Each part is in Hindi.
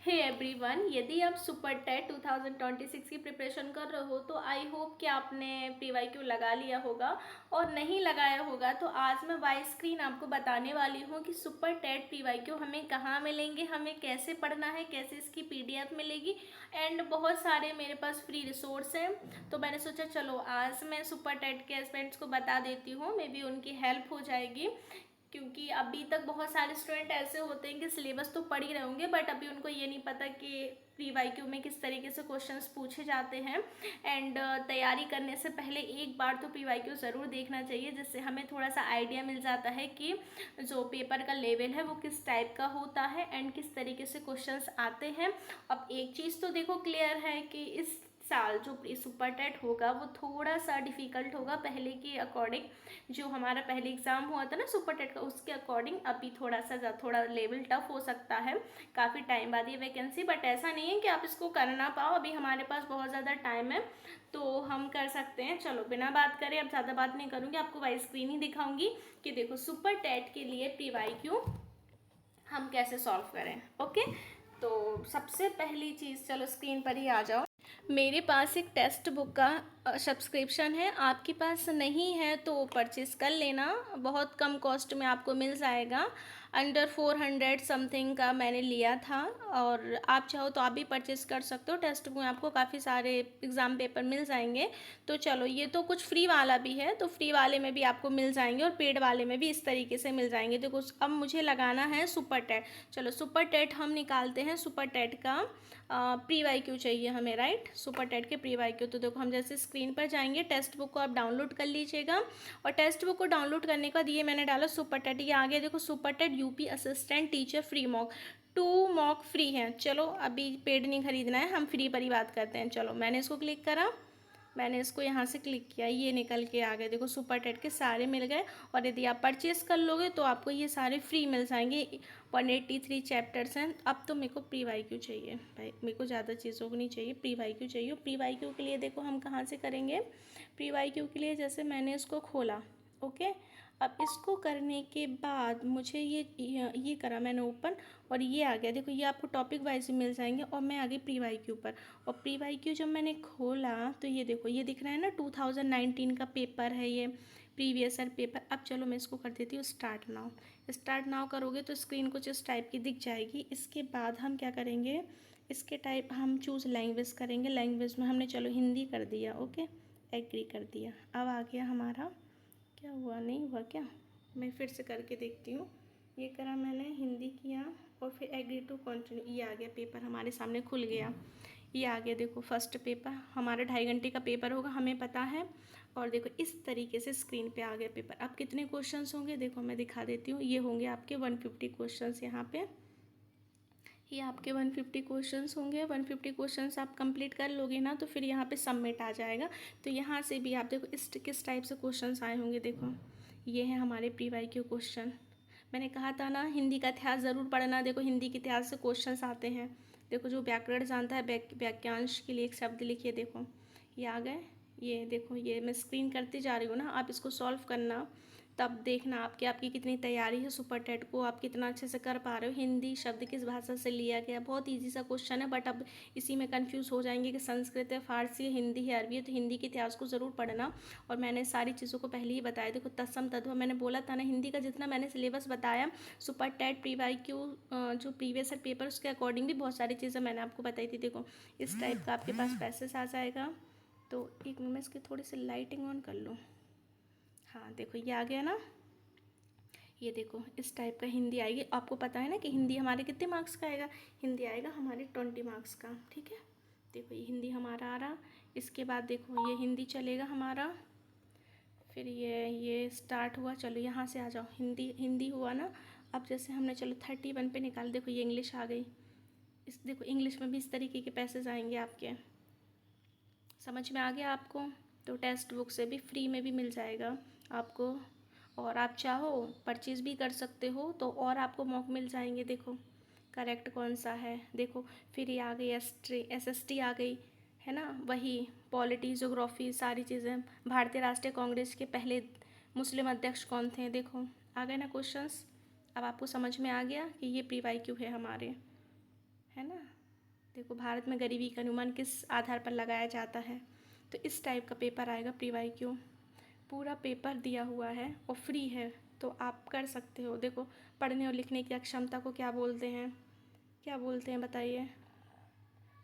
हे एवरीवन, यदि आप सुपर टेट 2026 की प्रिपरेशन कर रहे हो तो आई होप कि आपने प्री वाई क्यू लगा लिया होगा, और नहीं लगाया होगा तो आज मैं वाई स्क्रीन आपको बताने वाली हूँ कि super TET P Y Q हमें कहाँ मिलेंगे, हमें कैसे पढ़ना है, कैसे इसकी पीडीएफ मिलेगी, एंड बहुत सारे मेरे पास फ्री रिसोर्स हैं। तो मैंने सोचा चलो आज मैं सुपर टेट के एस्पिरेंट्स को बता देती हूँ, मे बी उनकी हेल्प हो जाएगी। क्योंकि अभी तक बहुत सारे स्टूडेंट ऐसे होते हैं कि सिलेबस तो पढ़ ही रहे होंगे बट अभी उनको ये नहीं पता कि प्री वाई क्यू में किस तरीके से क्वेश्चंस पूछे जाते हैं। एंड तैयारी करने से पहले एक बार तो प्री वाई क्यू ज़रूर देखना चाहिए, जिससे हमें थोड़ा सा आइडिया मिल जाता है कि जो पेपर का लेवल है वो किस टाइप का होता है एंड किस तरीके से क्वेश्चंस आते हैं। अब एक चीज़ तो देखो क्लियर है कि इस साल जो सुपर टेट होगा वो थोड़ा सा डिफ़िकल्ट होगा पहले के अकॉर्डिंग। जो हमारा पहले एग्ज़ाम हुआ था ना सुपर टेट का, उसके अकॉर्डिंग अभी थोड़ा लेवल टफ हो सकता है। काफ़ी टाइम बाद ये वैकेंसी, बट ऐसा नहीं है कि आप इसको कर ना पाओ, अभी हमारे पास बहुत ज़्यादा टाइम है तो हम कर सकते हैं। चलो बिना बात करें, अब ज़्यादा बात नहीं करूँगी, आपको वाई स्क्रीन ही दिखाऊंगी कि देखो सुपर टेट के लिए प्री वाई क्यू हम कैसे सॉल्व करें। ओके, तो सबसे पहली चीज़, चलो स्क्रीन पर ही आ जाओ। मेरे पास एक टेक्स्ट बुक का सब्सक्रिप्शन है, आपके पास नहीं है तो परचेज़ कर लेना, बहुत कम कॉस्ट में आपको मिल जाएगा। अंडर 400 समथिंग का मैंने लिया था, और आप चाहो तो आप भी परचेज़ कर सकते हो। टेक्स्ट बुक में आपको काफ़ी सारे एग्ज़ाम पेपर मिल जाएंगे। तो चलो, ये तो कुछ फ्री वाला भी है, तो फ्री वाले में भी आपको मिल जाएंगे और पेड वाले में भी इस तरीके से मिल जाएंगे। देखो अब मुझे लगाना है सुपर टेट। चलो सुपर टेट हम निकालते हैं। सुपर टेट का प्री वाई क्यू चाहिए हमें, राइट। सुपर टेट के प्री वाई क्यू, तो देखो हम जैसे स्क्रीन पर जाएंगे, टेक्स्ट बुक को आप डाउनलोड कर लीजिएगा। और टेक्स्ट बुक को डाउनलोड करने के बाद ये मैंने डाला सुपर टेट, ये आगे देखो super TET UP assistant teacher free mock, 2 mock free हैं। चलो अभी पेड नहीं खरीदना है, हम फ्री पर ही बात करते हैं। चलो मैंने इसको क्लिक करा, मैंने इसको यहाँ से क्लिक किया, ये निकल के आ गए। देखो सुपर टेट के सारे मिल गए, और यदि आप परचेज़ कर लोगे तो आपको ये सारे फ्री मिल जाएंगे। 183 चैप्टर्स हैं। अब तो मेरे को प्री वाई क्यू चाहिए भाई, मेरे को ज़्यादा चीज़ों को नहीं चाहिए, प्री वाई क्यू चाहिए। प्री वाई क्यू के लिए देखो हम कहाँ से करेंगे। प्री वाई क्यू के लिए जैसे मैंने इसको खोला, ओके। अब इसको करने के बाद मुझे ये करा मैंने ओपन, और ये आ गया। देखो ये आपको टॉपिक वाइज मिल जाएंगे, और मैं आ गई प्री वाई क्यू पर। और प्री वाई क्यू जब मैंने खोला तो ये देखो, ये दिख रहा है ना, 2019 का पेपर है ये, प्रीवियस ईयर पेपर। अब चलो मैं इसको कर देती हूँ स्टार्ट नाउ। स्टार्ट नाउ करोगे तो स्क्रीन कुछ इस टाइप की दिख जाएगी। इसके बाद हम क्या करेंगे, इसके टाइप हम चूज़ लैंग्वेज करेंगे। लैंग्वेज में हमने चलो हिंदी कर दिया, ओके, एग्री कर दिया। अब आ गया हमारा, क्या हुआ, नहीं हुआ क्या, मैं फिर से करके देखती हूँ। ये करा मैंने, हिंदी किया, और फिर एग्री टू कंटिन्यू, ये आ गया, पेपर हमारे सामने खुल गया। ये आ गया, देखो फर्स्ट पेपर हमारा 2.5 घंटे का पेपर होगा, हमें पता है। और देखो इस तरीके से स्क्रीन पे आ गया पेपर। अब कितने क्वेश्चंस होंगे देखो मैं दिखा देती हूँ। ये होंगे आपके 150 क्वेश्चंस। यहाँ पे ये आपके 150 क्वेश्चंस होंगे। 150 क्वेश्चंस आप कंप्लीट कर लोगे ना तो फिर यहाँ पे सबमिट आ जाएगा। तो यहाँ से भी आप देखो इस किस टाइप से क्वेश्चंस आए होंगे। देखो ये है हमारे प्री वाई क्यू क्वेश्चन। मैंने कहा था ना हिंदी का इतिहास ज़रूर पढ़ना। देखो हिंदी के इतिहास से क्वेश्चंस आते हैं। देखो जो व्याकरण जानता है, वाक्यांश के लिए एक शब्द लिखिए। देखो ये आ गए। ये देखो, ये मैं स्क्रीन करती जा रही हूँ ना, आप इसको सॉल्व करना, तब देखना आपकी कितनी तैयारी है सुपर टेट को, आप कितना अच्छे से कर पा रहे हो। हिंदी शब्द किस भाषा से लिया गया, बहुत इजी सा क्वेश्चन है, बट अब इसी में कंफ्यूज हो जाएंगे कि संस्कृत है, फारसी है, हिंदी है, अरबी है। तो हिंदी के इतिहास को ज़रूर पढ़ना। और मैंने सारी चीज़ों को पहले ही बताया। देखो तत्सम तद्भव मैंने बोला था ना, हिंदी का जितना मैंने सिलेबस बताया super TET P Y Q जो प्रीवियस ईयर पेपर, उसके अकॉर्डिंग भी बहुत सारी चीज़ें मैंने आपको बताई थी। देखो इस टाइप का आपके पास पैसेज आ जाएगा। तो एक मिनट में इसकी थोड़ी सी लाइटिंग ऑन कर लूँ। हाँ देखो ये आ गया ना, ये देखो इस टाइप का हिंदी आएगी। आपको पता है ना कि हिंदी हमारे कितने मार्क्स का आएगा, हिंदी आएगा हमारे 20 मार्क्स का, ठीक है। देखो ये हिंदी हमारा आ रहा। इसके बाद देखो ये हिंदी चलेगा हमारा, फिर ये स्टार्ट हुआ। चलो यहाँ से आ जाओ, हिंदी हिंदी हुआ ना। अब जैसे हमने चलो 31 पे निकाल, देखो ये इंग्लिश आ गई। इस देखो इंग्लिश में भी इस तरीके के पैसेज आएंगे आपके, समझ में आ गया आपको। तो टेक्स्ट बुक से भी फ्री में भी मिल जाएगा आपको, और आप चाहो परचेज़ भी कर सकते हो तो और आपको मौके मिल जाएंगे। देखो करेक्ट कौन सा है, देखो फिर ये आ गई SST आ गई, है ना, वही पॉलिटी, ज्योग्राफी, सारी चीज़ें। भारतीय राष्ट्रीय कांग्रेस के पहले मुस्लिम अध्यक्ष कौन थे, देखो आ गए ना क्वेश्चंस। अब आपको समझ में आ गया कि ये प्री वाई क्यू है हमारे, है ना। देखो, भारत में गरीबी का अनुमान किस आधार पर लगाया जाता है। तो इस टाइप का पेपर आएगा प्री वाई क्यू। पूरा पेपर दिया हुआ है और फ्री है, तो आप कर सकते हो। देखो, पढ़ने और लिखने की अक्षमता को क्या बोलते हैं, क्या बोलते हैं बताइए,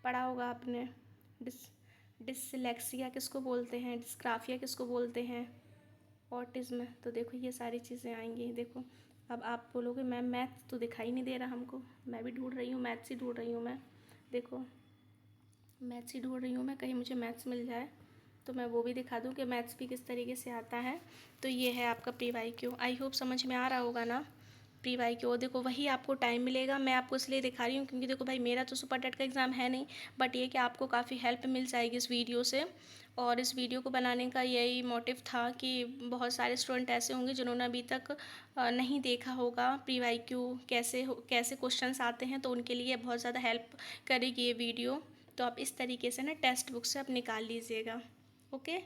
पढ़ा होगा आपने। डिसलेक्सिया किसको बोलते हैं, डिस्ग्राफिया किसको बोलते हैं, ऑटिज्म। तो देखो ये सारी चीज़ें आएंगी। देखो, अब आप बोलोगे मैम मैथ्स तो दिखाई नहीं दे रहा हमको। मैं भी ढूंढ रही हूँ, मैथ्स ही ढूंढ रही हूँ मैं। देखो, मैथ्स ही ढूंढ रही हूँ मैं, कहीं मुझे मैथ्स मिल जाए तो मैं वो भी दिखा दूँ कि मैथ्स भी किस तरीके से आता है। तो ये है आपका P Y Q. I hope समझ में आ रहा होगा ना प्री वाई क्यू। देखो, वही आपको टाइम मिलेगा। मैं आपको इसलिए दिखा रही हूँ क्योंकि देखो भाई, मेरा तो सुपर टेट का एग्ज़ाम है नहीं, बट ये कि आपको काफ़ी हेल्प मिल जाएगी इस वीडियो से। और इस वीडियो को बनाने का यही मोटिव था कि बहुत सारे स्टूडेंट ऐसे होंगे जिन्होंने अभी तक नहीं देखा होगा प्री वाई क्यू कैसे क्वेश्चंस आते हैं, तो उनके लिए बहुत ज़्यादा हेल्प करेगी ये वीडियो। तो आप इस तरीके से ना टेक्स्ट बुक से आप निकाल लीजिएगा। ओके।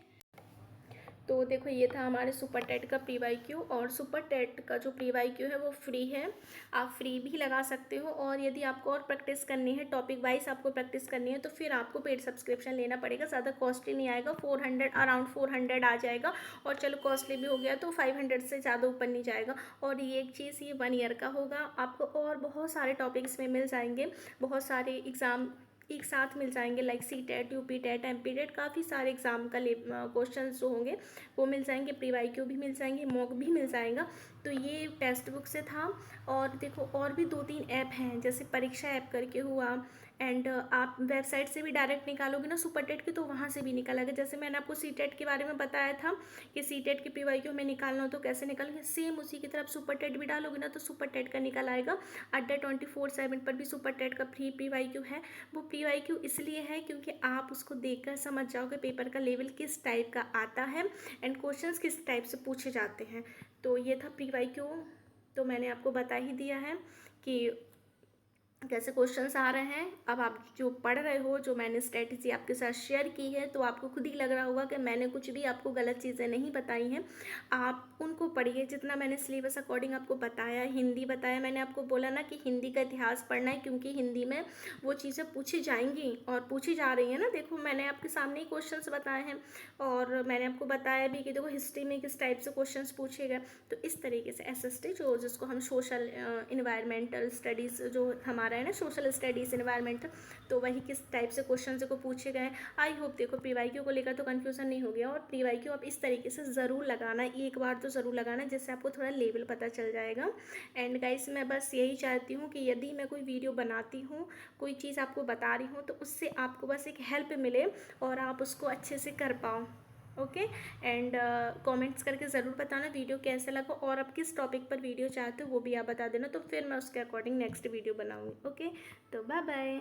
तो देखो, ये था हमारे सुपर टेट का प्री वाई क्यू। और सुपर टेट का जो प्री वाई क्यू है वो फ्री है, आप फ्री भी लगा सकते हो। और यदि आपको और प्रैक्टिस करनी है, टॉपिक वाइज आपको प्रैक्टिस करनी है, तो फिर आपको पेड सब्सक्रिप्शन लेना पड़ेगा। ज़्यादा कॉस्टली नहीं आएगा, 400 अराउंड 400 आ जाएगा। और चलो कॉस्टली भी हो गया तो 500 से ज़्यादा ऊपर नहीं जाएगा। और ये एक चीज़, ये 1 ईयर का होगा। आपको और बहुत सारे टॉपिक्स में मिल जाएंगे, बहुत सारे एग्ज़ाम एक साथ मिल जाएंगे, like C TET, UP TET, MP TET, काफ़ी सारे एग्जाम का क्वेश्चन जो होंगे वो मिल जाएंगे। प्री वाई क्यू भी मिल जाएंगे, मॉक भी मिल जाएगा। तो ये टेक्स्ट बुक से था। और देखो, और भी 2-3 ऐप हैं, जैसे परीक्षा ऐप करके हुआ। एंड आप वेबसाइट से भी डायरेक्ट निकालोगे ना सुपर टेट की, तो वहाँ से भी निकालेगा। जैसे मैंने आपको सी टेट के बारे में बताया था कि सी टेट की पी वाई क्यू हमें निकालना हो तो कैसे निकालेंगे, सेम उसी की तरफ सुपर टेट भी डालोगे ना तो सुपर टेट का निकल आएगा। अड्डा 24/7 पर भी सुपर टेट का फ्री पी वाई क्यू है। वो पी वाई क्यू इसलिए है क्योंकि आप उसको देखकर समझ जाओगे पेपर का लेवल किस टाइप का आता है एंड क्वेश्चंस किस टाइप से पूछे जाते हैं। तो ये था पी वाई क्यू। तो मैंने आपको बता ही दिया है कि कैसे क्वेश्चंस आ रहे हैं। अब आप जो पढ़ रहे हो, जो मैंने स्ट्रेटजी आपके साथ शेयर की है, तो आपको खुद ही लग रहा होगा कि मैंने कुछ भी आपको गलत चीज़ें नहीं बताई हैं। आप उनको पढ़िए जितना मैंने सिलेबस अकॉर्डिंग आपको बताया। हिंदी बताया, मैंने आपको बोला ना कि हिंदी का इतिहास पढ़ना है, क्योंकि हिंदी में वो चीज़ें पूछी जाएंगी और पूछी जा रही हैं ना। देखो, मैंने आपके सामने ही क्वेश्चन बताए हैं और मैंने आपको बताया भी कि देखो हिस्ट्री में किस टाइप से क्वेश्चन पूछे गए। तो इस तरीके से SST जिसको हम सोशल इन्वायरमेंटल स्टडीज़ जो हमारा है ना, सोशल स्टडीज़ इन्वायरमेंटल, तो वही किस टाइप से क्वेश्चन को पूछे गए। आई होप देखो प्री वाई क्यू को लेकर तो कन्फ्यूज़न नहीं हो गया। और प्री वाई क्यू आप इस तरीके से ज़रूर लगाना, एक बार तो ज़रूर लगाना, जिससे आपको थोड़ा लेवल पता चल जाएगा। एंड गाइस, मैं बस यही चाहती हूँ कि यदि मैं कोई वीडियो बनाती हूँ, कोई चीज़ आपको बता रही हूँ, तो उससे आपको बस एक हेल्प मिले और आप उसको अच्छे से कर पाओ। ओके। एंड कमेंट्स करके ज़रूर बताना वीडियो कैसा लगा, और आप किस टॉपिक पर वीडियो चाहते हो वो भी आप बता देना, तो फिर मैं उसके अकॉर्डिंग नेक्स्ट वीडियो बनाऊँगी। ओके, तो बाय बाय।